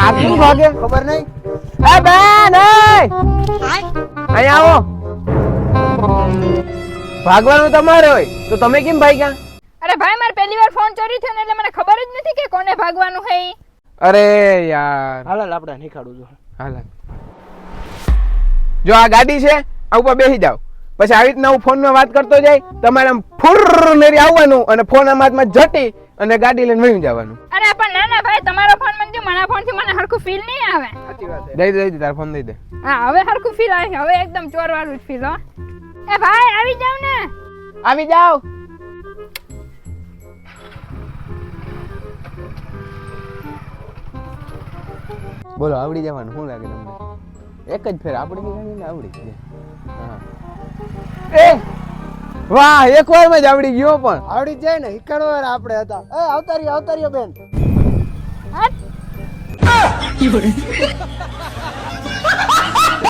આટલું ભાગે ખબર નહીં. એ બેન અહીંયા આવો. ભાગવાનું તમારે હોય તો તમે કેમ ભાગ્યા? અરે ભાઈ મારે પહેલી વાર ફોન ચોરી થયો ને એટલે મને ખબર જ નથી કે કોને ભાગવાનું છે ઈ. અરે યાર હાલ આપણે નીકાળું છું. હાલ જો આ ગાડી છે આ ઉપર બેસી જાવ પછી આવી રીતના હું ફોનમાં વાત કરતો જાય તમારે આમ ફુર નેરી આવવાનું અને ફોન આમ હાથમાં જટી અને ગાડી લઈને વહી જવાનું. અરે પણ ના ના ભાઈ તમારો ફોન મને મારા ફોન થી મને હરખું ફીલ નહીં આવે. સાચી વાત છે. દઈ દે તાર ફોન દઈ દે. હા હવે હરખું ફીલ આવે છે. હવે એકદમ ચોર વાળું જ ફીલ હો. એ ભાઈ આવી જાવ ને. આવી જાવ. બોલો આવડી જવાનું શું લાગે તમને? એક જ ફેર આપણી ગાડી ને આવડી જાય. હા એ વાહ એક વાર માં જ આવડી ગયો પણ આવડી જાય ને હિકાડો વાર આપણે હતા. એ આવતા રહ્યો બેન. હટ.